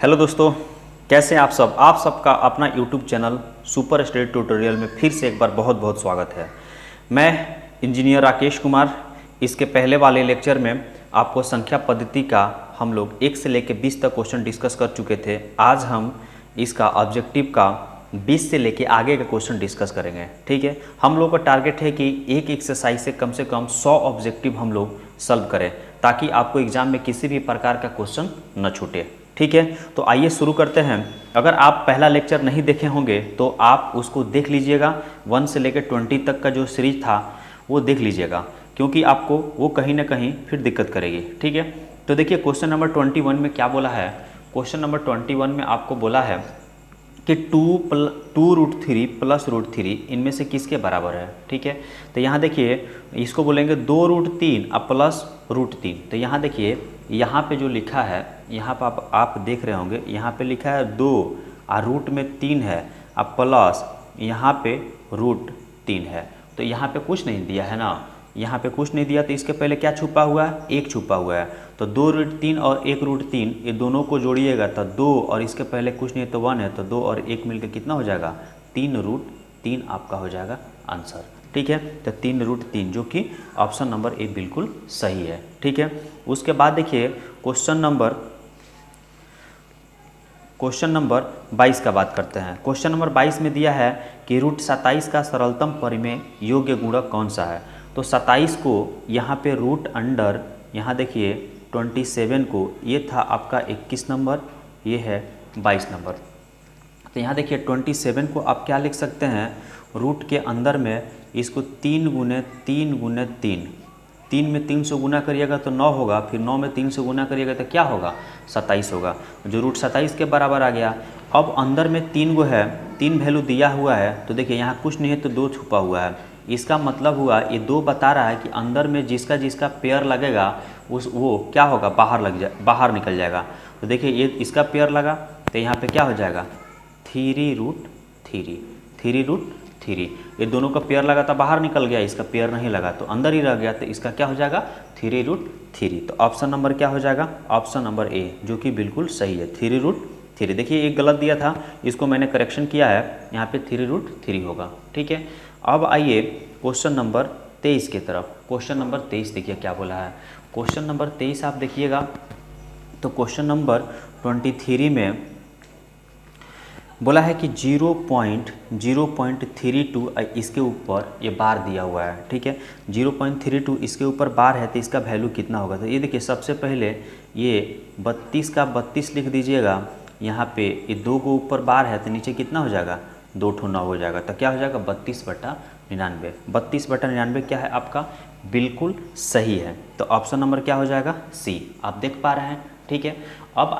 Hello दोस्तों, कैसे हैं आप सब। आप सबका अपना YouTube channel super study tutorial में फिर से एक बार बहुत बहुत स्वागत है। मैं इंजीनियर राकेश कुमार। इसके पहले वाले लेक्चर में आपको संख्या पद्धति का हम लोग 1 से लेकर 20 तक क्वेश्चन डिस्कस कर चुके थे। आज हम इसका ऑब्जेक्टिव का 20 से लेके आगे का क्वेश्चन डिस्कस करेंगे। ठीक है, हम लोग का टारगेट है कि एक एक्सरसाइज से कम 100 ऑब्जेक्टिव हम लोग सॉल्व करें, ताकि आपको एग्जाम में किसी भी प्रकार का क्वेश्चन न छूटे। ठीक है, तो आइए शुरू करते हैं। अगर आप पहला लेक्चर नहीं देखे होंगे तो आप उसको देख लीजिएगा। 1 से लेकर 20 तक का जो सीरीज था वो देख लीजिएगा, क्योंकि आपको वो कहीं ना कहीं फिर दिक्कत करेगी। ठीक है, तो देखिए क्वेश्चन नंबर 21 में क्या बोला है। क्वेश्चन नंबर 21 में आपको बोला है कि 2√3 प्लस √3 इनमें से किसके बराबर है। ठीक है, तो यहाँ देखिए इसको बोलेंगे 2√3 अब प्लस √3। तो यहाँ देखिए यहाँ पे जो लिखा है, यहाँ पर आप देख रहे होंगे, यहाँ पे लिखा है 2 और रूट में 3 है, अब प्लस यहाँ पे √3 है। तो यहाँ पे कुछ नहीं दिया है ना, यहाँ पे कुछ नहीं दिया, तो इसके पहले क्या छुपा हुआ है, 1 छुपा हुआ है। तो 2√3 और 1√3 ये दोनों को जोड़िएगा तो 2 और इसके पहले कुछ नहीं तो 1 है, तो 2 और 1 मिलकर कितना हो जाएगा, 3√3 आपका हो जाएगा आंसर। ठीक है, तो 3√3 जो कि ऑप्शन नंबर ए बिल्कुल सही है। ठीक है, उसके बाद देखिए क्वेश्चन नंबर 22 का बात करते हैं। क्वेश्चन नंबर 22 में दिया है कि √27 का सरलतम परिमेय योग्य गुणक कौन सा है। तो 27 को यहाँ पे रूट अंडर, यहाँ देखिए 27 को, ये था आपका 21 नंबर, ये है 22 नंबर। तो यहाँ देखिए 27 को आप क्या लिख सकते हैं, रूट के अंदर में इसको 3 गुने 3 गुने 3, 3 में 3 से गुना करिएगा तो 9 होगा, फिर 9 में 3 से गुना करिएगा तो क्या होगा, 27 होगा, जो √27 के बराबर आ गया। अब अंदर में 3 गो है, 3 वैल्यू दिया हुआ है, तो देखिए यहाँ कुछ नहीं है तो 2 छुपा हुआ है। इसका मतलब हुआ ये 2 बता रहा है कि अंदर में जिसका जिसका पेयर लगेगा वो क्या होगा, बाहर निकल जाएगा। तो देखिए ये इसका पेयर लगा तो यहाँ पे क्या हो जाएगा, 3√3, ये दोनों का पेयर लगा तो बाहर निकल गया, इसका पेयर नहीं लगा तो अंदर ही रह गया, तो इसका क्या हो जाएगा, 3√3। तो ऑप्शन नंबर क्या हो जाएगा, ऑप्शन नंबर ए, जो कि बिल्कुल सही है, 3√3। देखिए एक गलत दिया था, इसको मैंने करेक्शन किया है, यहाँ पे 3√3 होगा। ठीक है, अब आइए क्वेश्चन नंबर 23 की तरफ। क्वेश्चन नंबर 23 देखिए क्या बोला है। क्वेश्चन नंबर 23 आप देखिएगा, तो क्वेश्चन नंबर 23 में बोला है कि 0.32 इसके ऊपर ये बार दिया हुआ है। ठीक है, 0.32 इसके ऊपर बार है, तो इसका वैल्यू कितना होगा। तो ये देखिए सबसे पहले ये 32 का 32 लिख दीजिएगा, यहाँ पे ये 2 को ऊपर बार है तो नीचे कितना हो जाएगा, 2 ठो 9 हो जाएगा, तो क्या हो जाएगा 32/99। 32/99 क्या है आपका, बिल्कुल सही है। तो ऑप्शन नंबर क्या हो जाएगा, सी, आप देख पा रहे हैं। ठीक है, अब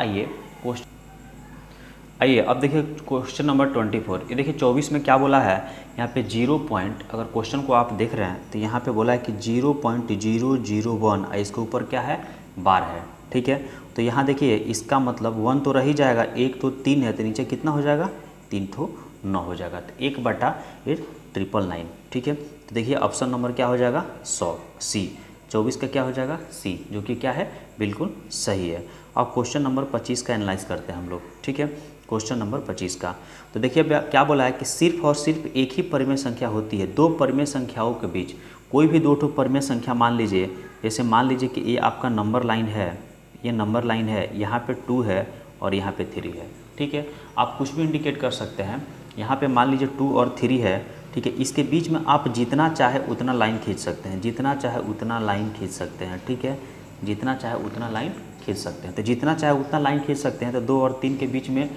अब देखिए क्वेश्चन नंबर 24। ये देखिए 24 में क्या बोला है, यहाँ पे 0 पॉइंट, अगर क्वेश्चन को आप देख रहे हैं तो यहाँ पे बोला है कि 0.001 इसके ऊपर क्या है, बार है। ठीक है, तो यहाँ देखिए इसका मतलब 1 तो रह ही जाएगा, 1 तो 3 है, तो नीचे कितना हो जाएगा, 3 तो 9 हो जाएगा, तो 1/999। ठीक है, तो देखिए ऑप्शन नंबर क्या हो जाएगा, 100, सी। 24 का क्या हो जाएगा, सी, जो कि क्या है, बिल्कुल सही है। अब क्वेश्चन नंबर 25 का एनालाइज करते हैं हम लोग। ठीक है, क्वेश्चन नंबर 25 का, तो देखिए क्या बोला है कि सिर्फ और सिर्फ एक ही परिमेय संख्या होती है, 2 परिमेय संख्याओं के बीच कोई भी 2 ठो परिमेय संख्या मान लीजिए, जैसे मान लीजिए कि ये आपका नंबर लाइन है, ये नंबर लाइन है, यहाँ पे 2 है और यहाँ पे 3 है। ठीक है, आप कुछ भी इंडिकेट कर सकते हैं, यहाँ पे मान लीजिए 2 और 3 है। ठीक है, इसके बीच में आप जितना चाहे उतना लाइन खींच सकते हैं, जितना चाहे उतना लाइन खींच सकते हैं। ठीक है, जितना चाहे उतना लाइन खींच सकते हैं, तो जितना चाहे उतना लाइन खींच सकते हैं, तो 2 और 3 के बीच में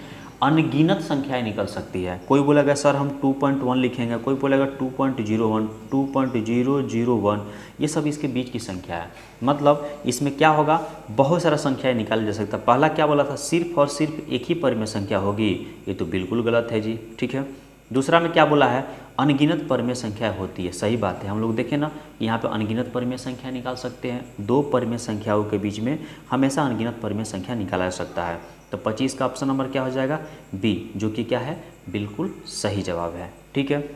अनगिनत संख्याएं निकल सकती है। कोई बोलेगा सर हम 2.1 लिखेंगे, कोई बोलेगा 2.01, 2.001, ये सब इसके बीच की संख्या है। मतलब इसमें क्या होगा, बहुत सारा संख्याएं निकाली जा सकता है। पहला क्या बोला था, सिर्फ और सिर्फ एक ही परिमेय संख्या होगी, ये तो बिल्कुल गलत है जी। ठीक है, दूसरा में क्या बोला है, अनगिनत परिमेय संख्या होती है, सही बात है। हम लोग देखें ना, यहाँ पे अनगिनत परिमेय संख्या निकाल सकते हैं, 2 परिमेय संख्याओं के बीच में हमेशा अनगिनत परिमेय संख्या निकाला जा सकता है। तो 25 का ऑप्शन नंबर क्या हो जाएगा, बी, जो कि क्या है, बिल्कुल सही जवाब है। ठीक है,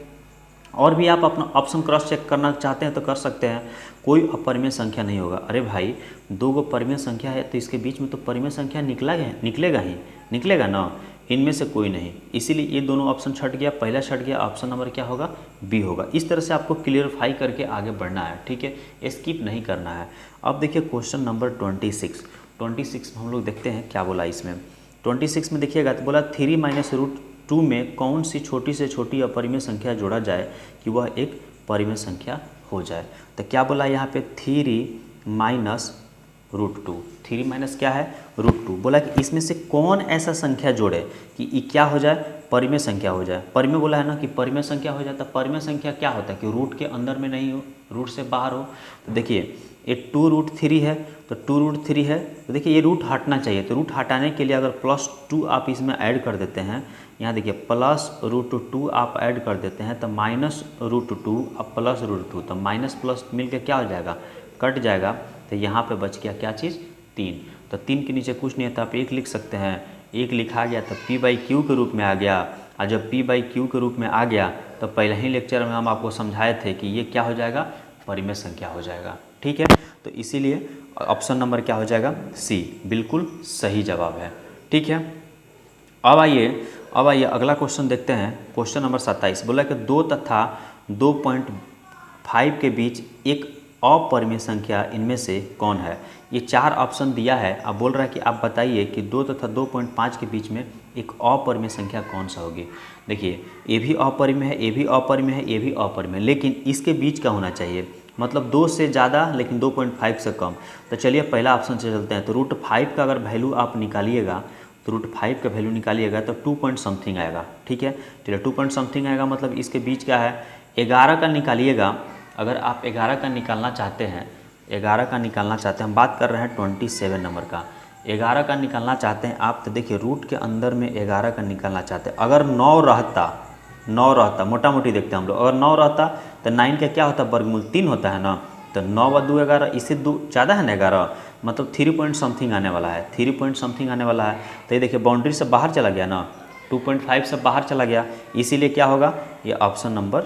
और भी आप अपना ऑप्शन क्रॉस चेक करना चाहते हैं तो कर सकते हैं। कोई अपरिमेय संख्या नहीं होगा। अरे भाई 2 गो परिमेय संख्या है तो इसके बीच में तो परिमेय संख्या निकलेगा ही, निकलेगा ना, इनमें से कोई नहीं, इसीलिए ये दोनों ऑप्शन छट गया, पहला छट गया, ऑप्शन नंबर क्या होगा, बी होगा। इस तरह से आपको क्लियरफाई करके आगे बढ़ना है, ठीक है, स्किप नहीं करना है। अब देखिए क्वेश्चन नंबर 26 में हम लोग देखते हैं क्या बोला इसमें। 26 में देखिएगा तो बोला 3 माइनस रूट 2 में कौन सी छोटी से छोटी अपरिमेय संख्या जोड़ा जाए कि वह एक परिमेय संख्या हो जाए। तो क्या बोला यहाँ पे 3 माइनस रूट 2, 3 माइनस क्या है रूट 2, बोला कि इसमें से कौन ऐसा संख्या जोड़े कि ये क्या हो जाए, परिमेय संख्या हो जाए। परिमेय बोला है ना कि परिमेय संख्या हो जाता है। परिमेय संख्या क्या होता है कि रूट के अंदर में नहीं हो, रूट से बाहर हो। तो देखिए ये 2√3 है, तो 2√3 है, तो देखिए ये रूट हटना चाहिए। तो रूट हटाने के लिए अगर +2 आप इसमें ऐड कर देते हैं, यहाँ देखिए +√2 आप ऐड कर देते हैं, तो -√2 अब +√2, तो माइनस प्लस मिलकर क्या हो जाएगा, कट जाएगा। तो यहाँ पे बच गया क्या चीज़, 3। तो 3 के नीचे कुछ नहीं है तो आप 1 लिख सकते हैं। 1 लिखा गया तो p/q के रूप में आ गया, और जब p/q के रूप में आ गया तो पहले ही लेक्चर में हम आपको समझाए थे कि ये क्या हो जाएगा, परिमेय संख्या हो जाएगा, ठीक है। तो इसीलिए ऑप्शन नंबर क्या हो जाएगा, सी, बिल्कुल सही जवाब है, ठीक है। अब आइए अगला क्वेश्चन देखते हैं। क्वेश्चन नंबर 27 बोला कि 2 तथा 2.5 के बीच एक अपरिमेय संख्या इनमें से कौन है। ये 4 ऑप्शन दिया है। अब बोल रहा है कि आप बताइए कि 2 तथा 2.5 के बीच में एक अपरिमेय संख्या कौन सा होगी। देखिए ये भी अपरिमेय है, ये भी अपरिमेय है, ये भी अपरिमेय है, लेकिन इसके बीच का होना चाहिए, मतलब 2 से ज़्यादा लेकिन 2.5 से कम। तो चलिए पहला ऑप्शन से चलते हैं। तो √5 का अगर वैल्यू आप निकालिएगा, तो √5 का वैल्यू निकालिएगा तो 2 पॉइंट समथिंग आएगा, ठीक है। चलिए 2 पॉइंट समथिंग आएगा, मतलब इसके बीच क्या है, 11 का निकालिएगा। अगर आप 11 का निकालना चाहते हैं, 11 का निकालना चाहते हैं, हम बात कर रहे हैं 27 नंबर का, 11 का निकालना चाहते हैं आप, तो देखिए रूट के अंदर में 11 का निकालना चाहते हैं। अगर 9 रहता, मोटा मोटी देखते हैं हम लोग, अगर 9 रहता तो 9 का क्या होता है, वर्गमूल 3 होता है ना। तो 9 व 2 11, इससे 2 ज़्यादा है ना 11, मतलब 3 पॉइंट समथिंग आने वाला है, 3 पॉइंट समथिंग आने वाला है। तो ये देखिए बाउंड्री से बाहर चला गया ना, 2.5 से बाहर चला गया, इसीलिए क्या होगा, ये ऑप्शन नंबर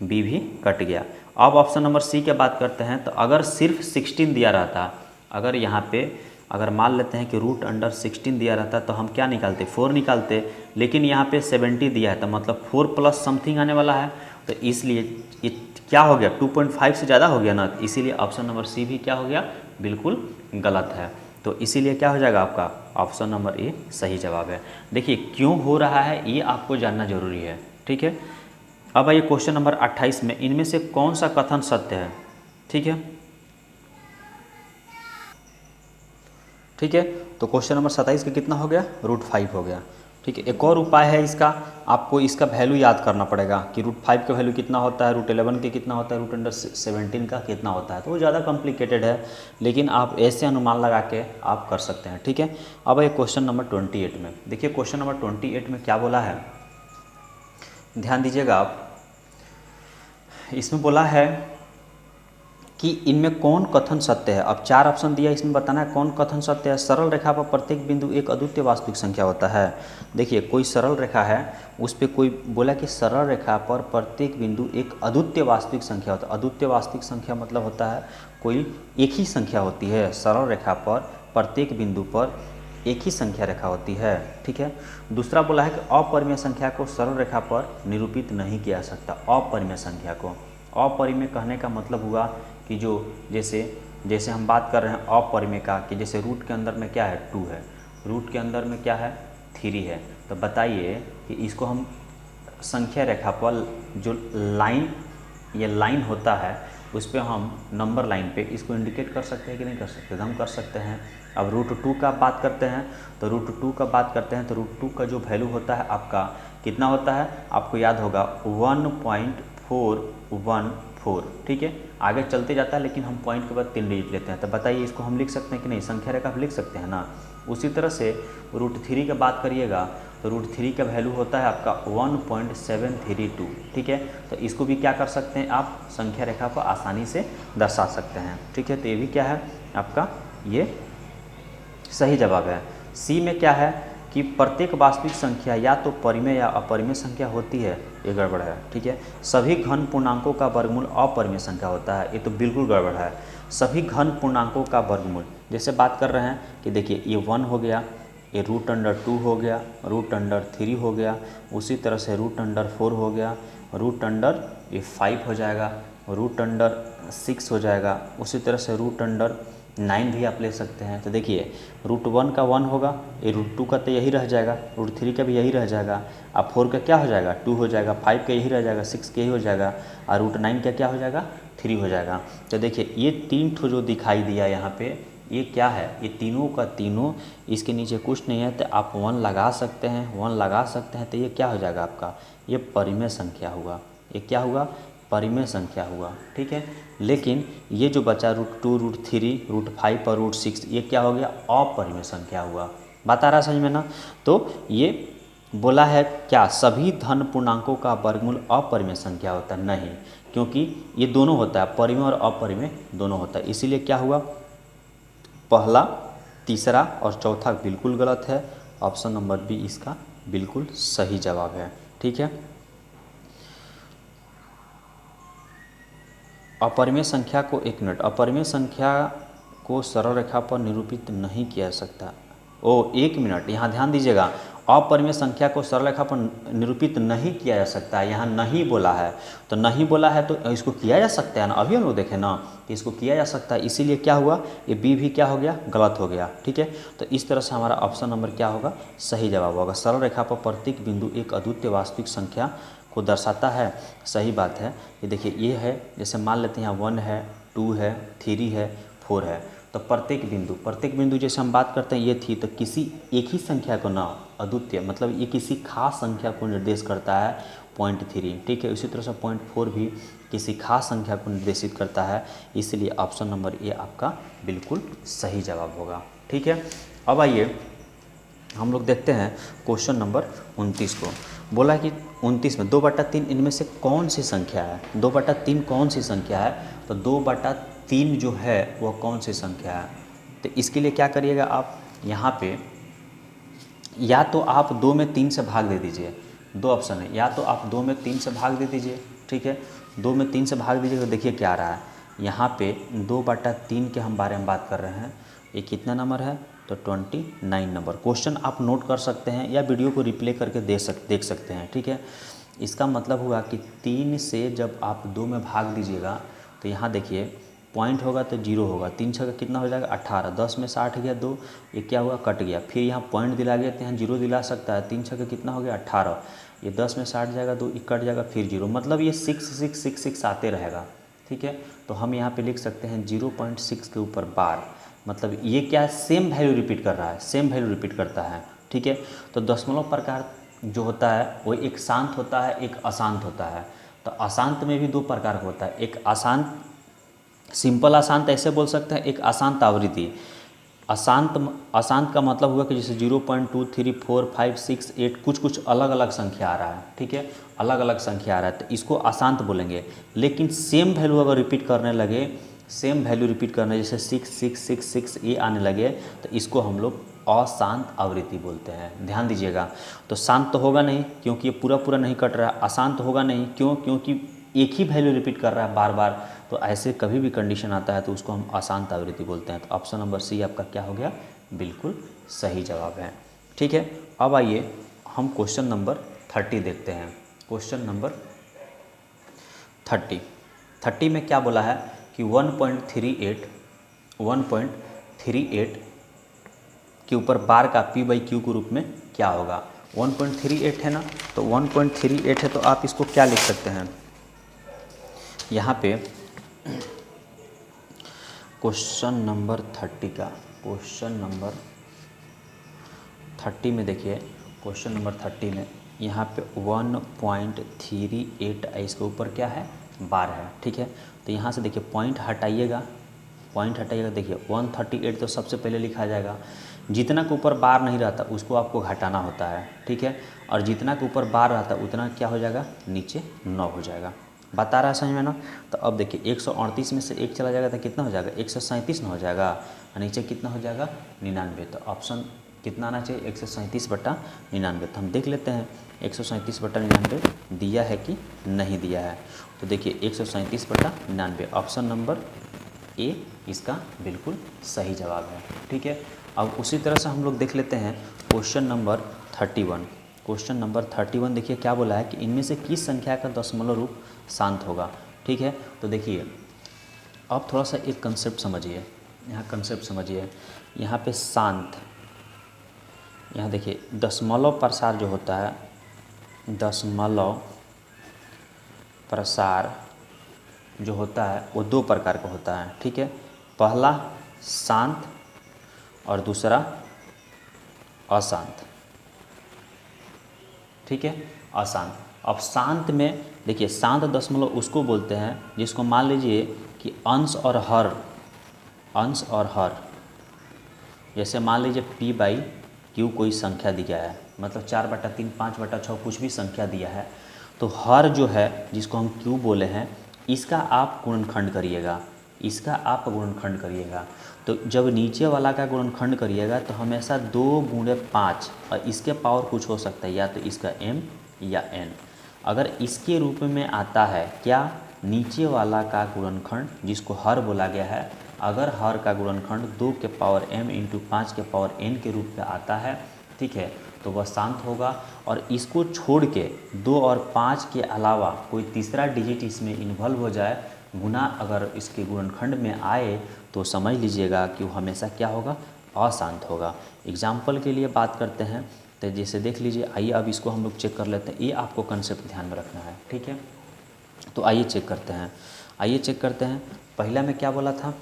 बी भी कट गया। अब ऑप्शन नंबर सी की बात करते हैं। तो अगर सिर्फ 16 दिया रहता, अगर यहाँ पे अगर मान लेते हैं कि √16 दिया रहता तो हम क्या निकालते, 4 निकालते, लेकिन यहाँ पे 70 दिया है तो मतलब 4 प्लस समथिंग आने वाला है। तो इसलिए ये क्या हो गया, 2.5 से ज़्यादा हो गया ना, इसीलिए ऑप्शन नंबर सी भी क्या हो गया, बिल्कुल गलत है। तो इसीलिए क्या हो जाएगा आपका ऑप्शन नंबर ए सही जवाब है। देखिए क्यों हो रहा है ये आपको जानना जरूरी है, ठीक है। अब आइए क्वेश्चन नंबर 28 में, इनमें से कौन सा कथन सत्य है, ठीक है, ठीक है। तो क्वेश्चन नंबर 27 का कितना हो गया, √5 हो गया, ठीक है। एक और उपाय है इसका, आपको इसका वैल्यू याद करना पड़ेगा कि √5 का वैल्यू कितना होता है, √11 के कितना होता है, √17 का कितना होता है। तो वो ज़्यादा कॉम्प्लिकेटेड है, लेकिन आप ऐसे अनुमान लगा के आप कर सकते हैं, ठीक है। अब ये क्वेश्चन नंबर 28 में, देखिए क्वेश्चन नंबर 28 में क्या बोला है, ध्यान दीजिएगा आप। इसमें बोला है कि इनमें कौन कथन सत्य है। अब 4 ऑप्शन दिया, इसमें बताना है कौन कथन सत्य है। सरल रेखा पर प्रत्येक बिंदु एक अद्वितीय वास्तविक संख्या होता है। देखिए कोई सरल रेखा है, उस पर कोई बोला कि सरल रेखा पर प्रत्येक बिंदु एक अद्वितीय वास्तविक संख्या होता है। अद्वितीय वास्तविक संख्या मतलब होता है कोई एक ही संख्या होती है, सरल रेखा पर प्रत्येक बिंदु पर एक ही संख्या रेखा होती है, ठीक है। दूसरा बोला है कि अपरिमेय संख्या को सरल रेखा पर निरूपित नहीं किया जा सकता। अपरिमेय संख्या को, अपरिमेय कहने का मतलब हुआ कि जो जैसे हम बात कर रहे हैं अपरिमेय का, कि जैसे रूट के अंदर में क्या है, 2 है, रूट के अंदर में क्या है, 3 है। तो बताइए कि इसको हम संख्या रेखा पर जो लाइन होता है उस पर हम नंबर लाइन पे इसको इंडिकेट कर सकते हैं कि नहीं कर सकते, हम कर सकते हैं। अब √2 का बात करते हैं, तो √2 का बात करते हैं, तो √2 का जो वैल्यू होता है आपका कितना होता है, आपको याद होगा 1.414, ठीक है। आगे चलते जाता है लेकिन हम पॉइंट के बाद 3 डिजिट लेते हैं। तो बताइए इसको हम लिख सकते हैं कि नहीं, संख्या रेखा लिख सकते हैं ना। उसी तरह से √3 की बात करिएगा तो √3 का वैल्यू होता है आपका 1.732, ठीक है। तो इसको भी क्या कर सकते हैं आप, संख्या रेखा को आसानी से दर्शा सकते हैं, ठीक है। तो ये भी क्या है आपका, ये सही जवाब है। सी में क्या है कि प्रत्येक वास्तविक संख्या या तो परिमेय या अपरिमेय संख्या होती है, ये गड़बड़ है, ठीक है। सभी घन पूर्णांकों का वर्गमूल अपरिमेय संख्या होता है, ये तो बिल्कुल गड़बड़ है। सभी घन पूर्णांकों का वर्गमूल, जैसे बात कर रहे हैं कि देखिए ये 1 हो गया, ये √2 हो गया, √3 हो गया, उसी तरह से √4 हो गया, √5 हो जाएगा, √6 हो जाएगा, उसी तरह से √9 भी आप ले सकते हैं। तो देखिए √1 का 1 होगा, ये √2 का तो यही रह जाएगा, √3 का भी यही रह जाएगा, अब 4 का क्या हो जाएगा 2 हो जाएगा, 5 का यही रह जाएगा 6 का यही हो जाएगा, और √9 का क्या हो जाएगा 3 हो जाएगा। तो देखिए ये 3 ठो जो दिखाई दिया यहाँ पे, ये क्या है, ये तीनों का तीनों, इसके नीचे कुछ नहीं है तो आप 1 लगा सकते हैं, 1 लगा सकते हैं, तो ये क्या हो जाएगा आपका, ये परिमेय संख्या हुआ, ये क्या हुआ, परिमेय संख्या हुआ। ठीक है, लेकिन ये जो बचा √2, √3, √5 और √6, ये क्या हो गया, अपरिमेय संख्या हुआ। बात आ रहा है समझ में ना। तो ये बोला है क्या, सभी धन पूर्णांकों का वर्गमूल अपरिमेय संख्या होता है, नहीं, क्योंकि ये दोनों होता है, परिमेय और अपरिमेय दोनों होता है, इसीलिए क्या हुआ, पहला, तीसरा और चौथा बिल्कुल गलत है, ऑप्शन नंबर बी इसका बिल्कुल सही जवाब है। ठीक है, अपरिमेय संख्या को, एक मिनट, अपरिमेय संख्या को सरल रेखा पर निरूपित नहीं किया जा सकता। एक मिनट, यहाँ ध्यान दीजिएगा, अपरिमेय संख्या को सरल रेखा पर निरूपित नहीं किया जा सकता है, यहाँ नहीं बोला है, तो नहीं बोला है तो इसको किया जा सकता है ना, अभी हम लोग देखें ना कि इसको किया जा सकता है, इसीलिए क्या हुआ, ये बी भी क्या हो गया, गलत हो गया। ठीक है, तो इस तरह से हमारा ऑप्शन नंबर क्या होगा, सही जवाब होगा। सरल रेखा पर प्रत्येक बिंदु एक अद्वितीय वास्तविक संख्या को दर्शाता है, सही बात है। ये देखिए ये है, जैसे मान लेते हैं यहाँ 1 है, 2 है, 3 है, 4 है, तो प्रत्येक बिंदु जैसे हम बात करते हैं ये थी, तो किसी एक ही संख्या को ना, अद्वितीय मतलब ये किसी खास संख्या को निर्देश करता है 0.3। ठीक है, उसी तरह से 0.4 भी किसी खास संख्या को निर्देशित करता है, इसलिए ऑप्शन नंबर ए आपका बिल्कुल सही जवाब होगा। ठीक है, अब आइए हम लोग देखते हैं क्वेश्चन नंबर 29 को। बोला कि 29 में 2/3 इनमें से कौन सी संख्या है, 2/3 कौन सी संख्या है, तो 2/3 जो है वह कौन सी संख्या है। तो इसके लिए क्या करिएगा आप, यहाँ पे या तो आप 2 में 3 से भाग दे दीजिए, दो ऑप्शन है, या तो आप 2 में 3 से भाग दे दीजिए। ठीक है, 2 में 3 से भाग दीजिए तो देखिए क्या आ रहा है, यहाँ पे 2/3 के हम बारे में बात कर रहे हैं, ये कितना नंबर है, तो 29 नंबर। क्वेश्चन आप नोट कर सकते हैं या वीडियो को रिप्ले करके देख सकते हैं। ठीक है, इसका मतलब हुआ कि 3 से जब आप 2 में भाग दीजिएगा तो यहाँ देखिए पॉइंट होगा तो 0 होगा, 3 छः का कितना हो जाएगा 18, 10 में 60 गया 2, ये क्या हुआ कट गया, फिर यहाँ पॉइंट दिला गया तो यहाँ 0 दिला सकता है, 3 छः का कितना हो गया 18, ये 10 में 60 जाएगा 2, कट जाएगा फिर 0, मतलब ये 6 आते रहेगा। ठीक है, तो हम यहाँ पे लिख सकते हैं 0.6 के ऊपर बार, मतलब ये क्या सेम वैल्यू रिपीट कर रहा है, सेम वैल्यू रिपीट करता है। ठीक है, तो दशमलव प्रकार जो होता है वो एक शांत होता है, एक अशांत होता है। तो अशांत में भी 2 प्रकार का होता है, एक अशांत, सिंपल अशांत ऐसे बोल सकते हैं, एक अशांत आवृत्ति। अशांत का मतलब हुआ कि जैसे 0.2, 3, 4, 5, 6, 8 कुछ अलग अलग संख्या आ रहा है। ठीक है, अलग अलग संख्या आ रहा है तो इसको अशांत बोलेंगे। लेकिन सेम वैल्यू अगर रिपीट करने लगे, सेम वैल्यू रिपीट करने जैसे 6, 6, 6, 6 ये आने लगे तो इसको हम लोग अशांत आवृत्ति बोलते हैं। ध्यान दीजिएगा, तो शांत तो होगा नहीं क्योंकि ये पूरा नहीं कट रहा है, अशांत होगा नहीं क्यों, क्योंकि एक ही वैल्यू रिपीट कर रहा है बार बार, तो ऐसे कभी भी कंडीशन आता है तो उसको हम अशांत आवृत्ति बोलते हैं। तो ऑप्शन नंबर सी आपका क्या हो गया, बिल्कुल सही जवाब है। ठीक है, अब आइए हम क्वेश्चन नंबर 30 देखते हैं। क्वेश्चन नंबर 30 में क्या बोला है कि 1.38 के ऊपर बार का p/q के रूप में क्या होगा। 1.38 है ना, तो 1.38 है तो आप इसको क्या लिख सकते हैं, यहाँ पे क्वेश्चन नंबर 30 का, क्वेश्चन नंबर 30 में देखिए, क्वेश्चन नंबर 30 में यहाँ पे 1.38 इसके ऊपर क्या है, बार है। ठीक है, तो यहाँ से देखिए पॉइंट हटाइएगा, देखिए 138 तो सबसे पहले लिखा जाएगा, जितना के ऊपर बार नहीं रहता उसको आपको घटाना होता है। ठीक है, और जितना के ऊपर बार रहता उतना क्या हो जाएगा, नीचे 9 हो जाएगा। बता रहा है समझ में ना। तो अब देखिए 138 में से 1 चला जाएगा तो कितना हो जाएगा, 137 ना हो जाएगा, और नीचे कितना हो जाएगा 99। तो ऑप्शन कितना आना चाहिए, 137/99। तो हम देख लेते हैं 137/99 दिया है कि नहीं दिया है। तो देखिए 137/99 ऑप्शन नंबर ए इसका बिल्कुल सही जवाब है। ठीक है, अब उसी तरह से हम लोग देख लेते हैं क्वेश्चन नंबर 31। क्वेश्चन नंबर 31 देखिए क्या बोला है कि इनमें से किस संख्या का दशमलव रूप शांत होगा। ठीक है, तो देखिए अब थोड़ा सा एक कंसेप्ट समझिए, यहाँ कंसेप्ट समझिए। यहाँ पे शांत, यहाँ देखिए दशमलव प्रसार जो होता है, दशमलव प्रसार जो होता है वो दो प्रकार का होता है। ठीक है, पहला शांत और दूसरा अशांत। ठीक है, अशांत। अब शांत में देखिए शांत दशमलव उसको बोलते हैं जिसको मान लीजिए कि अंश और हर, अंश और हर, जैसे मान लीजिए p/q कोई संख्या दिया है, मतलब 4/3, 5/6 कुछ भी संख्या दिया है, तो हर जो है जिसको हम q बोले हैं इसका आप गुणनखंड करिएगा, इसका आप गुणनखंड करिएगा। तो जब नीचे वाला का गुणनखंड करिएगा तो हमेशा 2 × 5 और इसके पावर कुछ हो सकता है, या तो इसका m या n। अगर इसके रूप में आता है क्या, नीचे वाला का गुणनखंड जिसको हर बोला गया है, अगर हर का गुणनखंड 2 के पावर m × 5 के पावर n के रूप में आता है, ठीक है, तो वह शांत होगा। और इसको छोड़ के 2 और 5 के अलावा कोई तीसरा डिजिट इसमें इन्वॉल्व हो जाए, गुना अगर इसके गुणनखंड में आए, तो समझ लीजिएगा कि वो हमेशा क्या होगा, अशांत होगा। एग्जाम्पल के लिए बात करते हैं तो जैसे देख लीजिए, आइए अब इसको हम लोग चेक कर लेते हैं, ये आपको कंसेप्ट ध्यान में रखना है। ठीक है, तो आइए चेक करते हैं, आइए चेक करते हैं। पहला में क्या बोला था,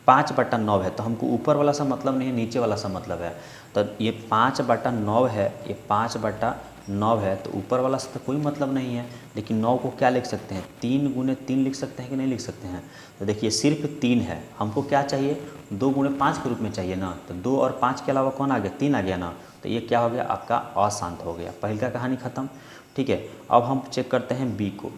5/9 है, तो हमको ऊपर वाला सा मतलब नहीं है, नीचे वाला सा मतलब है। तो ये 5/9 है, ये 5/9 है, तो ऊपर वाला से तो कोई मतलब नहीं है, लेकिन 9 को क्या लिख सकते हैं, 3 × 3 लिख सकते हैं कि नहीं लिख सकते हैं। तो देखिए सिर्फ 3 है, हमको क्या चाहिए, 2 × 5 के रूप में चाहिए ना, तो 2 और 5 के अलावा कौन आ गया, 3 आ गया ना, तो ये क्या हो गया, आपका अशांत हो गया। पहले का कहानी खत्म। ठीक है, अब हम चेक करते हैं बी को।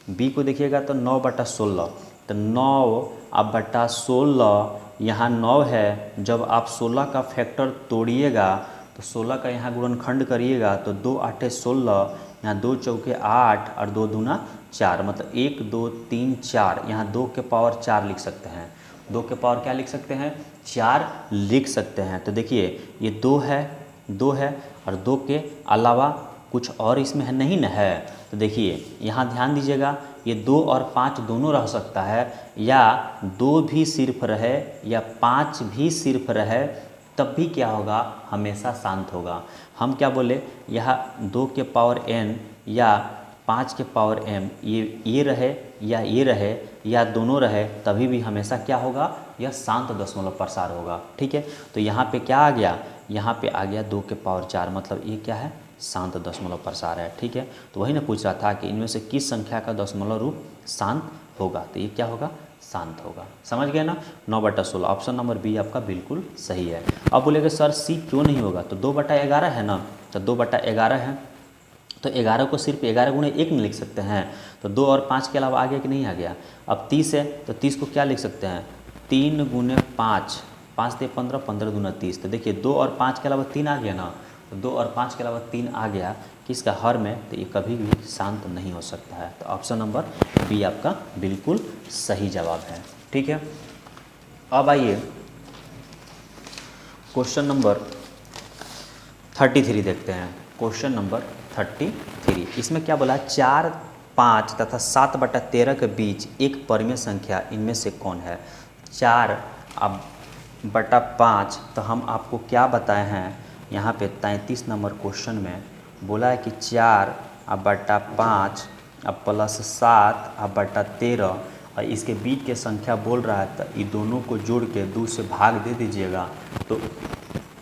बी को देखिएगा तो 9/16, तो 9/16, यहाँ 9 है, जब आप 16 का फैक्टर तोड़िएगा तो 16 का यहाँ गुणनखंड करिएगा तो 2 × 8 = 16, यहाँ 2 × 4 = 8 और 2 × 2 = 4, मतलब 1 2 3 4, यहाँ 2 के पावर 4 लिख सकते हैं, 2 के पावर क्या लिख सकते हैं, 4 लिख सकते हैं। तो देखिए ये 2 है, 2 है और 2 के अलावा कुछ और इसमें है नहीं न है। तो देखिए यहाँ ध्यान दीजिएगा, ये 2 और 5 दोनों रह सकता है, या 2 भी सिर्फ रहे या 5 भी सिर्फ रहे, तब भी क्या होगा, हमेशा शांत होगा। हम क्या बोले, यह 2 के पावर n या 5 के पावर m, ये रहे या ये रहे या दोनों रहे, तभी भी हमेशा क्या होगा, यह शांत दशमलव प्रसार होगा। ठीक है, तो यहाँ पे क्या आ गया, यहाँ पे आ गया 2 के पावर 4, मतलब ये क्या है, शांत दशमलव प्रसार है। ठीक है, तो वही ना पूछ रहा था कि इनमें से किस संख्या का दशमलव रूप शांत होगा, तो ये क्या होगा, शांत होगा। समझ गए ना, 9/16, ऑप्शन नंबर बी आपका बिल्कुल सही है। अब बोलेगा सर सी क्यों नहीं होगा, तो 2/11 है ना, तो 2/11 है, तो 11 को सिर्फ 11 × 1 में लिख सकते हैं, तो 2 और 5 के अलावा आ गया कि नहीं आ गया। अब 30 है, तो 30 को क्या लिख सकते हैं, 3 × 5, 5 × 15, 15 × 30, तो देखिए 2 और 5 के अलावा 3 आ गया ना, तो 2 और 5 के अलावा 3 आ गया किसका, हर में, तो ये कभी भी शांत नहीं हो सकता है। तो ऑप्शन नंबर बी आपका बिल्कुल सही जवाब है। ठीक है, अब आइए क्वेश्चन नंबर 33 देखते हैं। क्वेश्चन नंबर 33, इसमें क्या बोला है, 4, 5 तथा 7/13 के बीच एक परिमेय संख्या इनमें से कौन है। 4/5, तो हम आपको क्या बताए हैं, यहाँ पे 33 नंबर क्वेश्चन में बोला है कि 4/5 + 7/13, और इसके बीच के संख्या बोल रहा है, तो ये दोनों को जोड़ के 2 से भाग दे दीजिएगा, तो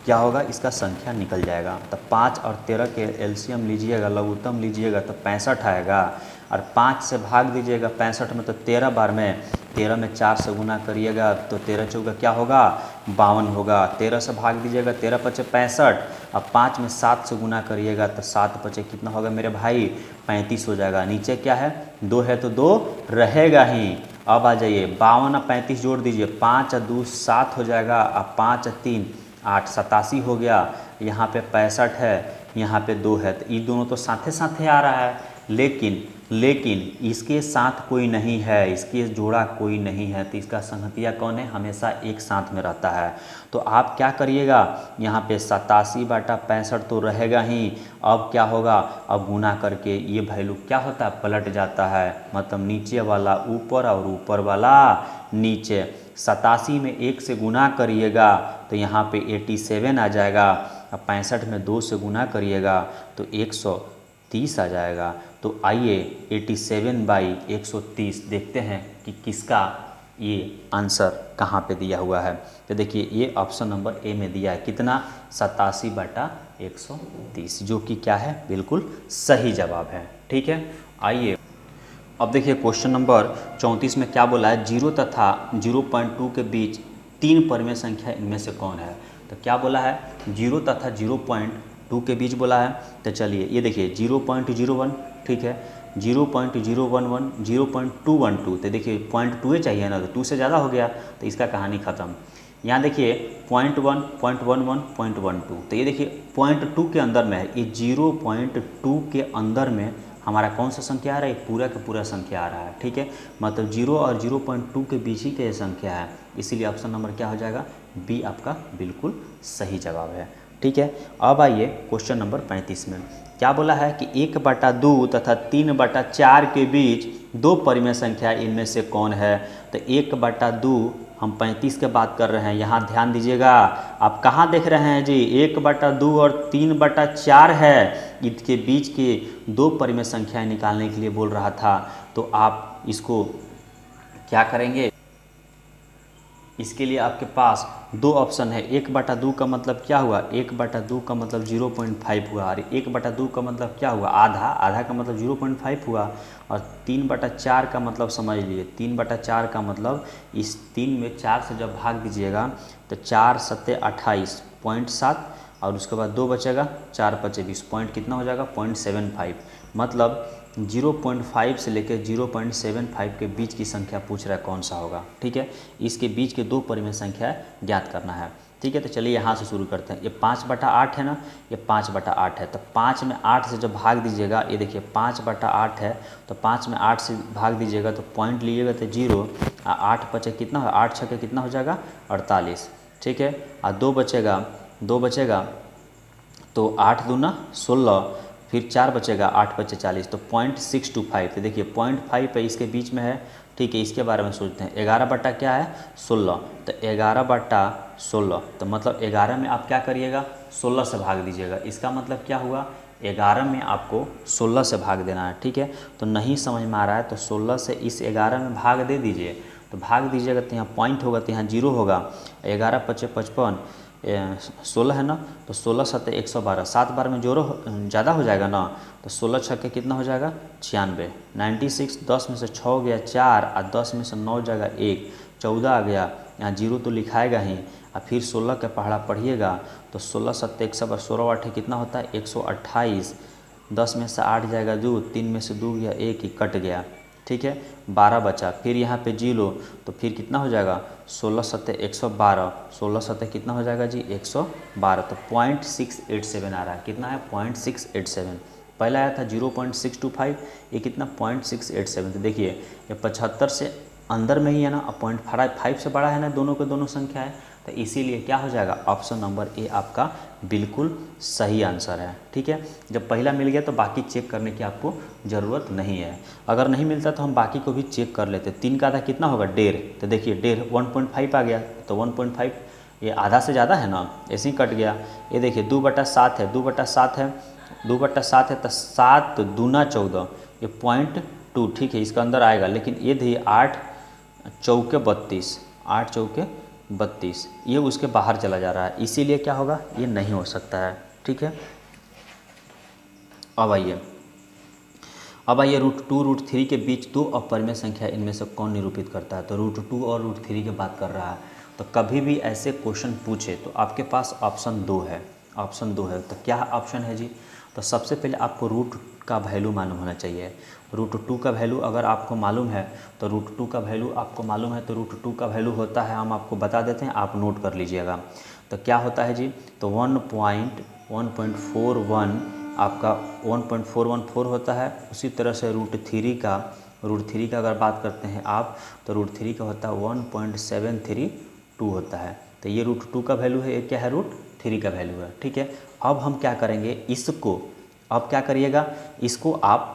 क्या होगा, इसका संख्या निकल जाएगा। तो 5 और 13 के एलसीएम लीजिएगा, लघुत्तम लीजिएगा तो 65 आएगा, और 5 से भाग दीजिएगा 65 में, तो 13 बार में, 13 में 4 से गुना करिएगा तो 13 चौका क्या होगा, 52 होगा। 13 से भाग दीजिएगा, 13 × 5 = 65, अब 5 में 7 से गुना करिएगा तो 7 × 5 कितना होगा मेरे भाई, 35 हो जाएगा। नीचे क्या है, 2 है तो 2 रहेगा ही। अब आ जाइए 52 और 35 जोड़ दीजिए, 5 और 2 7 हो जाएगा, अब 5 और 3 8, 87 हो गया। यहाँ पे 65 है, यहाँ पे 2 है, तो ये दोनों तो साथे साथे आ रहा है, लेकिन लेकिन इसके साथ कोई नहीं है, इसके जोड़ा कोई नहीं है, तो इसका संगतिया कौन है, हमेशा एक साथ में रहता है। तो आप क्या करिएगा, यहाँ पे 87/65 तो रहेगा ही। अब क्या होगा, अब गुना करके ये वैल्यू क्या होता है, पलट जाता है, मतलब नीचे वाला ऊपर और ऊपर वाला नीचे। 87 में 1 से गुना करिएगा तो यहाँ पे 87 आ जाएगा। अब 65 में 2 से गुना करिएगा तो 130 आ जाएगा। तो आइए 87/130 देखते हैं कि किसका ये आंसर कहाँ पे दिया हुआ है। तो देखिए ये ऑप्शन नंबर ए में दिया है, कितना, 87/130, जो कि क्या है, बिल्कुल सही जवाब है। ठीक है, आइए अब देखिए क्वेश्चन नंबर 34 में क्या बोला है, 0 तथा 0.2 के बीच 3 परिमेय संख्या इनमें से कौन है। तो क्या बोला है, 0 तथा 0.2 के बीच बोला है। तो चलिए ये देखिए 0.01, ठीक है, 0.011, 0.212, तो देखिए 0.2 चाहिए ना, तो 2 से ज़्यादा हो गया तो इसका कहानी ख़त्म। यहाँ देखिए 0.1, 0.11, 0.12, तो ये देखिए 0.2 के अंदर में है, ये 0.2 के अंदर में हमारा कौन सा संख्या आ रहा है, पूरा का पूरा संख्या आ रहा है। ठीक है, मतलब 0 और 0.2 के बीच ही के संख्या है, इसीलिए ऑप्शन नंबर क्या हो जाएगा, बी आपका बिल्कुल सही जवाब है। ठीक है, अब आइए क्वेश्चन नंबर 35 में क्या बोला है कि 1/2 तथा 3/4 के बीच 2 परिमेय संख्या इनमें से कौन है। तो 1/2 हम 35 के बात कर रहे हैं, यहाँ ध्यान दीजिएगा, आप कहाँ देख रहे हैं जी, 1/2 और 3/4 है, इसके बीच के 2 परिमेय संख्याएं निकालने के लिए बोल रहा था। तो आप इसको क्या करेंगे, इसके लिए आपके पास 2 ऑप्शन है। 1/2 का मतलब क्या हुआ, 1/2 का मतलब 0.5 हुआ, और 1/2 का मतलब क्या हुआ, आधा, आधा का मतलब 0.5 हुआ, और 3/4 का मतलब समझ लिए, 3/4 का मतलब इस 3 में 4 से जब भाग दीजिएगा तो 4 सत्ते 28.7, और उसके बाद 2 बचेगा, 4 × 20, पॉइंट कितना हो जाएगा, 0.75, मतलब 0.5 से लेकर 0.75 के बीच की संख्या पूछ रहा है कौन सा होगा। ठीक है, इसके बीच के 2 परिमेय संख्या ज्ञात करना है। ठीक है, तो चलिए यहाँ से शुरू करते हैं। ये 5/8 है ना, ये 5/8 है, तो 5 में 8 से जब भाग दीजिएगा, ये देखिए 5/8 है, तो 5 में 8 से भाग दीजिएगा तो पॉइंट लीजिएगा तो 0, 8 बचे कितना है, 8 छक्के कितना हो जाएगा, 48। ठीक है, और 2 बचेगा, 2 बचेगा तो 8 दूना 16, फिर 4 बचेगा, 8 बचे 40, तो 0.625, तो देखिए 0.5 पे इसके बीच में है। ठीक है, इसके बारे में सोचते हैं, 11 बटा क्या है, 16, तो 11/16, तो मतलब 11 में आप क्या करिएगा, 16 से भाग दीजिएगा। इसका मतलब क्या हुआ, 11 में आपको 16 से भाग देना है। ठीक है, तो नहीं समझ में आ रहा है तो 16 से इस 11 में भाग दे दीजिए, तो भाग दीजिएगा तो यहाँ पॉइंट होगा, तो यहाँ 0 होगा, 11 × 5 = 55, 16 है ना, तो 16 × 7 = 112, 7 बार में जोड़ो ज़्यादा हो जाएगा ना, तो 16 छक्के कितना हो जाएगा, 96, 96, 10 में से 6 हो गया 4, और 10 में से 9 जाएगा 1, 14 आ गया, यहाँ 0 तो लिखाएगा ही, और फिर 16 का पहाड़ा पढ़िएगा तो 16 × 7 = 112, 16 8 कितना होता है, 128, 10 में से 8 जाएगा 2, 3 में से 2 गया 1 ही कट गया। ठीक है, 12 बचा, फिर यहाँ पे 0, तो फिर कितना हो जाएगा, 16 × 7 = 112, 16 × 7 कितना हो जाएगा जी, 112, तो 0.687 आ रहा है, कितना है, 0.687। पहला आया था 0.625, ये कितना, 0.687। तो देखिए ये 75 से अंदर में ही है ना, 0.5 से बड़ा है ना, दोनों के दोनों संख्या है, तो इसीलिए क्या हो जाएगा, ऑप्शन नंबर ए आपका बिल्कुल सही आंसर है। ठीक है, जब पहला मिल गया तो बाकी चेक करने की आपको ज़रूरत नहीं है, अगर नहीं मिलता तो हम बाकी को भी चेक कर लेते। 3 का आधा कितना होगा, 1.5, तो देखिए 1.5 1.5 आ गया, तो 1.5 ये आधा से ज़्यादा है ना, ऐसे ही कट गया। ये देखिए 2/7 है, 2/7 है, 2/7 है, तो 7 दूना 14, ये 0.2, ठीक है, इसका अंदर आएगा, लेकिन ये देखिए 8 चौके 32, 8 चौके 32, ये उसके बाहर चला जा रहा है, इसीलिए क्या होगा, ये नहीं हो सकता है। ठीक है, अब आइए √2 √3 के बीच 2 अपरिमेय संख्या इनमें से कौन निरूपित करता है। तो √2 और √3 की बात कर रहा है, तो कभी भी ऐसे क्वेश्चन पूछे तो आपके पास ऑप्शन 2 है, ऑप्शन 2 है। तो क्या ऑप्शन है जी, तो सबसे पहले आपको रूट का वैल्यू मालूम होना चाहिए। √2 का वैल्यू अगर आपको मालूम है तो √2 का वैल्यू आपको मालूम है, तो √2 का वैल्यू होता है, हम आपको बता देते हैं, आप नोट कर लीजिएगा। तो क्या होता है जी, तो 1.41 आपका 1.414 होता है। उसी तरह से √3 का अगर बात करते हैं आप तो √3 का होता है 1.732 होता है। तो ये √2 का वैल्यू है, ये क्या है √3 का वैल्यू है। ठीक है, अब हम क्या करेंगे इसको, अब क्या करिएगा इसको आप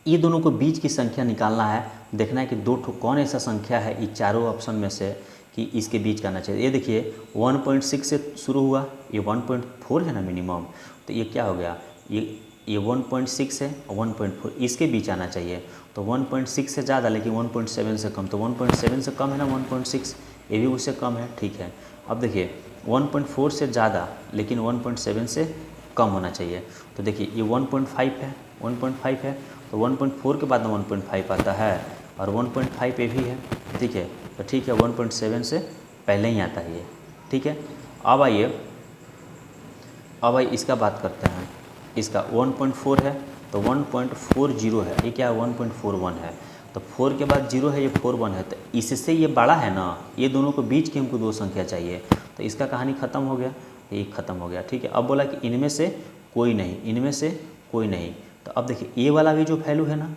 ये दोनों को बीच की संख्या निकालना है, देखना है कि दो ठो कौन ऐसा संख्या है इस चारों ऑप्शन में से कि इसके बीच का आना चाहिए। ये देखिए 1.6 से शुरू हुआ, ये 1.4 है ना मिनिमम, तो ये क्या हो गया, ये 1.6 है 1.4, इसके बीच आना चाहिए। तो 1.6 से ज़्यादा लेकिन 1.7 से कम, तो 1.7 से कम है ना 1.6, ये भी उससे कम है। ठीक है, अब देखिए 1.4 से ज़्यादा लेकिन 1.7 से कम होना चाहिए। तो देखिए ये 1.5 है, 1.5 है, तो 1.4 के बाद में 1.5 आता है और 1.5 ये भी है। ठीक है, तो ठीक है 1.7 से पहले ही आता है ये। ठीक है, अब आइए इसका बात करते हैं। इसका 1.4 है तो 1.40 है, ये क्या है 1.41 है, तो 4 के बाद 0 है, ये 41 है, तो इससे ये बड़ा है ना, ये दोनों के बीच की हमको दो संख्या चाहिए। तो इसका कहानी ख़त्म हो गया, ये ख़त्म हो गया। ठीक है, अब बोला कि इनमें से कोई नहीं, इनमें से कोई नहीं। तो अब देखिए ये वाला भी जो वैल्यू है ना,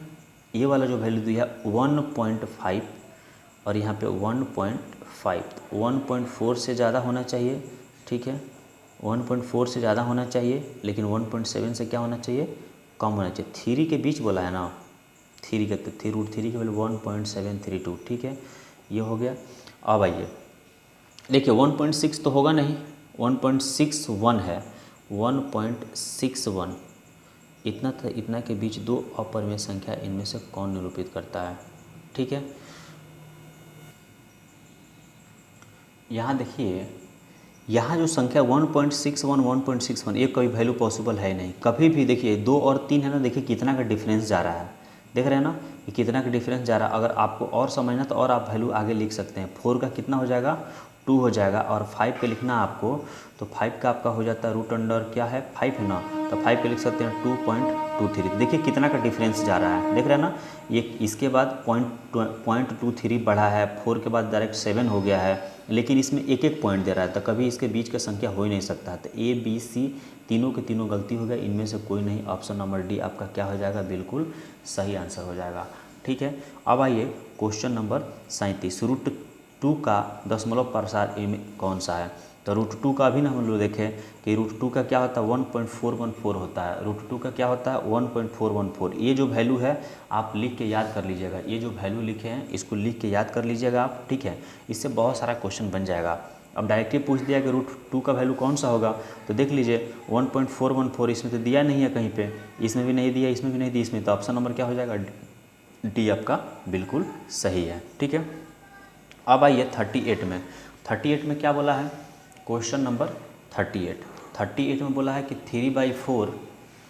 ये वाला जो वैल्यू दिया 1.5 और यहाँ पे 1.5, 1.4 से ज़्यादा होना चाहिए। ठीक है, 1.4 से ज़्यादा होना चाहिए लेकिन 1.7 से क्या होना चाहिए, कम होना चाहिए। 3 के बीच बोला है ना, 3 का तो √3 के वैल्यू 1.732। ठीक है, ये हो गया। अब आइए देखिए 1.6 तो होगा नहीं, 1.61 है, 1.61 इतना था, इतना के बीच दो अपरिमेय संख्या इनमें से कौन निरूपित करता है। ठीक है, यहाँ देखिए, यहाँ जो संख्या 1.61 1.61 ये कोई वैल्यू पॉसिबल है नहीं कभी भी। देखिए 2 और 3 है ना, देखिए कितना का डिफरेंस जा रहा है, देख रहे हैं ना ये कितना का डिफरेंस जा रहा है। अगर आपको और समझना तो और आप वैल्यू आगे लिख सकते हैं। 4 का कितना हो जाएगा 2 हो जाएगा, और 5 का लिखना आपको तो 5 का आपका हो जाता है √अंडर क्या है 5 है ना, तो 5 का लिख सकते हैं 2.23। देखिए कितना का डिफरेंस जा रहा है, देख रहे हैं ना, ये इसके बाद 0.23 बढ़ा है, 4 के बाद डायरेक्ट 7 हो गया है, लेकिन इसमें एक एक पॉइंट दे रहा है, तो कभी इसके बीच का संख्या हो ही नहीं सकता है। तो A B C तीनों के तीनों गलती हो गया, इनमें से कोई नहीं। ऑप्शन नंबर डी आपका क्या हो जाएगा, बिल्कुल सही आंसर हो जाएगा। ठीक है, अब आइए क्वेश्चन नंबर 37, √2 का दशमलव प्रसार इनमें कौन सा है। तो √2 का भी ना हम लोग देखें कि √2 का क्या होता है 1.414 होता है। √2 का क्या होता है 1.414। ये जो वैल्यू है आप लिख के याद कर लीजिएगा, ये जो वैल्यू लिखे हैं इसको लिख के याद कर लीजिएगा आप। ठीक है, इससे बहुत सारा क्वेश्चन बन जाएगा। अब डायरेक्टली पूछ दिया कि √2 का वैल्यू कौन सा होगा, तो देख लीजिए 1.414 इसमें तो दिया नहीं है कहीं पे, इसमें भी नहीं दिया, इसमें भी नहीं दिया, इसमें तो ऑप्शन नंबर क्या हो जाएगा डी आपका बिल्कुल सही है। ठीक है, अब आइए 38 में। 38 में क्या बोला है, क्वेश्चन नंबर 38 में बोला है कि 3/4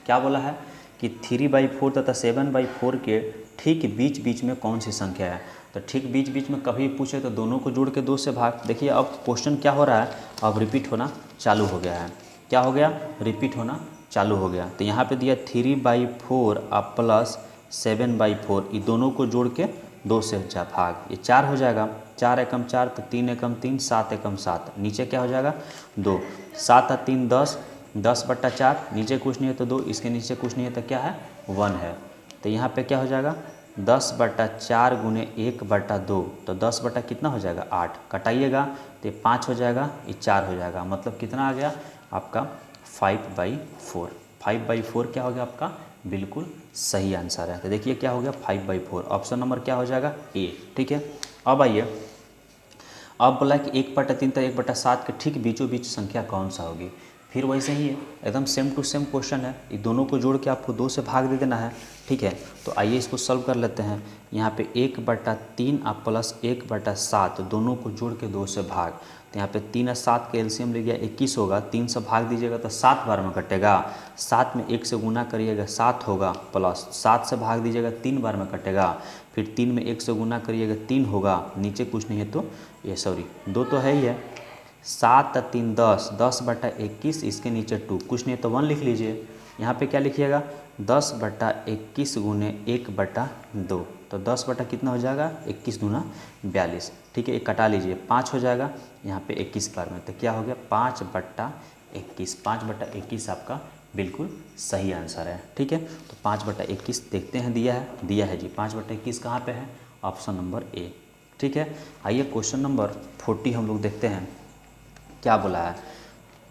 क्या बोला है कि 3/4 तथा 7/4 के ठीक बीच बीच में कौन सी संख्या है। तो ठीक बीच बीच में कभी पूछे तो दोनों को जोड़ के 2 से भाग। देखिए अब क्वेश्चन क्या हो रहा है, अब रिपीट होना चालू हो गया है। क्या हो गया, रिपीट होना चालू हो गया। तो यहाँ पे दिया 3/4 अब प्लस 7/4, ये दोनों को जोड़ के 2 से भाग, ये 4 हो जाएगा। 4 एकम 4 तो 3 एकम 3, 7 एकम 7, नीचे क्या हो जाएगा 2, 7 और 3 10, 10/4, नीचे कुछ नहीं है तो 2, इसके नीचे कुछ नहीं है तो क्या है 1 है। तो यहाँ पे क्या हो जाएगा 10/4 गुने 1/2, तो 10 बटा कितना हो जाएगा 8, कटाइएगा तो ये 5 हो जाएगा, ये 4 हो जाएगा, मतलब कितना आ गया आपका 5/4। 5/4 क्या हो गया आपका बिल्कुल सही आंसर है। तो देखिए क्या हो गया 5/4, ऑप्शन नंबर क्या हो जाएगा ए। ठीक है, अब आइए, अब बोला कि 1/3 तक 1/7 के ठीक बीचों बीच संख्या कौन सा होगी। फिर वैसे ही है, एकदम सेम टू सेम क्वेश्चन है, ये दोनों को जोड़ के आपको 2 से भाग दे देना है। ठीक है, तो आइए इसको सॉल्व कर लेते हैं। यहाँ पे 1/3 आप प्लस 1/7 दोनों को जोड़ के 2 से भाग, तो यहाँ पे 3 और 7 का एलसीएम ले गया 21 होगा, 3 से भाग दीजिएगा तो 7 बार में कटेगा, 7 में 1 से गुना करिएगा 7 होगा, प्लस 7 से भाग दीजिएगा 3 बार में कटेगा, फिर 3 में 1 से गुना करिएगा 3 होगा, नीचे कुछ नहीं है तो ये सॉरी 2 तो है ही है, 7 और 3 10, 10/21, इसके नीचे 2, कुछ नहीं है तो 1 लिख लीजिए। यहाँ पे क्या लिखिएगा 10/21 गुने 1/2, तो 10 बटा कितना हो जाएगा 21 दूना 42। ठीक है, एक कटा लीजिए 5 हो जाएगा यहाँ पे 21 बार में, तो क्या हो गया 5/21 21, 5/21 आपका बिल्कुल सही आंसर है। ठीक है, तो 5/21 देखते हैं, दिया है जी। 5/21 कहाँ पे है? Option number A. ठीक है, आइए क्वेश्चन नंबर 40 हम लोग देखते हैं क्या बोला है।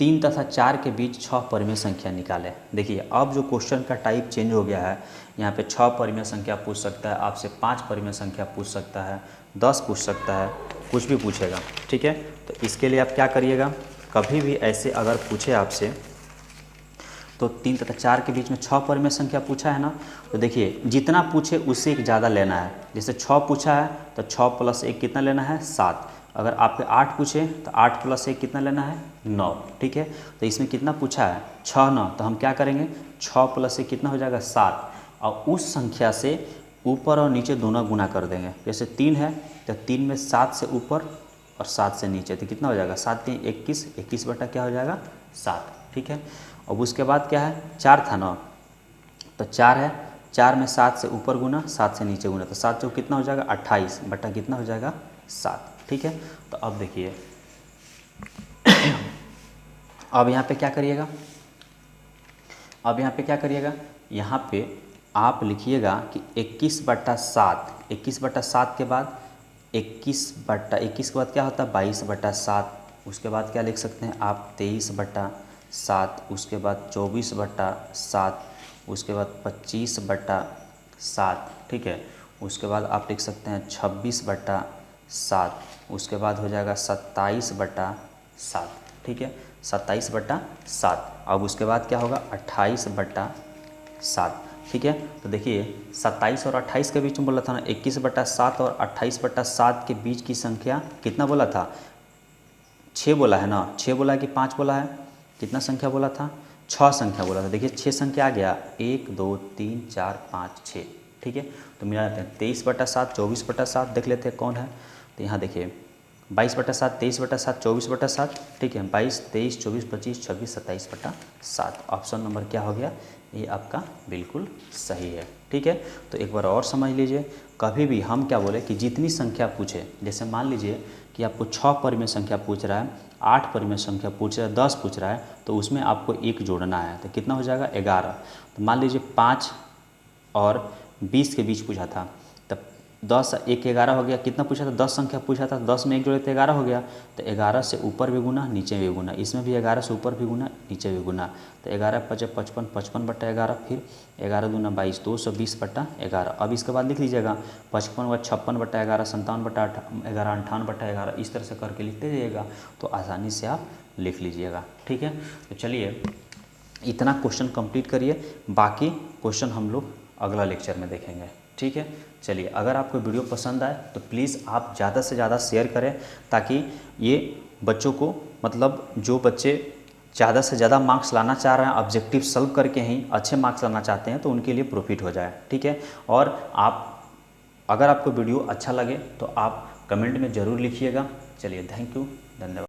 3 तथा 4 के बीच 6 परिमेय संख्या निकालें। देखिए अब जो क्वेश्चन का टाइप चेंज हो गया है, यहाँ पे 6 परिमेय संख्या पूछ सकता है आपसे, 5 परिमेय संख्या पूछ सकता है, 10 पूछ सकता है, कुछ भी पूछेगा। ठीक है, तो इसके लिए आप क्या करिएगा, कभी भी ऐसे अगर पूछे आपसे तो 3 तथा 4 के बीच में 6 परिमेय संख्या पूछा है ना, तो देखिए जितना पूछे उससे एक ज़्यादा लेना है। जैसे 6 पूछा है तो 6 + 1 कितना लेना है? 7। अगर आपके 8 पूछे तो 8 + 1 कितना लेना है? 9। ठीक है, तो इसमें कितना पूछा है? 6 9, तो हम क्या करेंगे, 6 + 1 कितना हो जाएगा? 7। और उस संख्या से ऊपर और नीचे दोनों गुना कर देंगे। जैसे 3 है तो 3 में 7 से ऊपर और 7 से नीचे, तो कितना हो जाएगा? 7 3 21, 21 बटा क्या हो जाएगा? 7। ठीक है, अब उसके बाद क्या है? 4 था ना, तो 4 है, 4 में 7 से ऊपर गुना, 7 से नीचे गुना, तो 7 से कितना हो जाएगा? 28 बटा कितना हो जाएगा? 7। ठीक है, तो अब देखिए अब यहाँ पे क्या करिएगा, यहाँ पे आप लिखिएगा कि 21/7, 21/7 के बाद 21 के बाद क्या होता है? 22/7। उसके बाद क्या लिख सकते हैं आप? 23/7। उसके बाद 24/7। उसके बाद 25/7। ठीक है, उसके बाद आप लिख सकते हैं 26/7। उसके बाद हो जाएगा 27/7। ठीक है, 27/7। अब उसके बाद क्या होगा? 28/7। ठीक है, तो देखिए 27 और 28 के बीच में बोला था ना, 21/7 और 28/7 के बीच की संख्या कितना बोला था? 6 बोला है ना, 6 बोला है कि 5 बोला है? कितना संख्या बोला था? 6 संख्या बोला था। देखिए 6 संख्या आ गया, 1 2 3 4 5 6। ठीक है, तो मिला लेते हैं 23/7, 24/7 देख लेते हैं कौन है। तो यहाँ देखिए 22/7, 23/7, 24/7। ठीक है, 22 23 24 25 26 27/7। ऑप्शन नंबर क्या हो गया? ये आपका बिल्कुल सही है। ठीक है, तो एक बार और समझ लीजिए, कभी भी हम क्या बोले कि जितनी संख्या पूछे, जैसे मान लीजिए कि आपको 6 परिमेय संख्या पूछ रहा है, 8 परिमेय संख्या पूछ रहा है, 10 पूछ रहा है, तो उसमें आपको 1 जोड़ना है, तो कितना हो जाएगा? 11। तो मान लीजिए 5 और 20 के बीच पूछा था, तब 10 1 11 हो गया। कितना पूछा था? 10 संख्या पूछा था, 10 में 1 जोड़े तो 11 हो गया। तो 11 से ऊपर भी गुना, नीचे भी गुना, इसमें भी 11 से ऊपर भी गुना, नीचे भी गुना। तो 11 × 5 = 55, 55/11, फिर 11 दूना 22, 220/11। अब इसके बाद लिख लीजिएगा 55 56/11, 57/11, 58/11, इस तरह से करके लिखते जाइएगा तो आसानी से आप लिख लीजिएगा। ठीक है, तो चलिए इतना क्वेश्चन कंप्लीट करिए, बाकी क्वेश्चन हम लोग अगला लेक्चर में देखेंगे। ठीक है, चलिए अगर आपको वीडियो पसंद आए तो प्लीज़ आप ज़्यादा से ज़्यादा शेयर करें, ताकि ये बच्चों को, मतलब जो बच्चे ज़्यादा से ज़्यादा मार्क्स लाना चाह रहे हैं, ऑब्जेक्टिव सॉल्व करके ही अच्छे मार्क्स लाना चाहते हैं, तो उनके लिए प्रॉफिट हो जाए। ठीक है, और अगर आपको वीडियो अच्छा लगे तो आप कमेंट में ज़रूर लिखिएगा। चलिए, थैंक यू, धन्यवाद।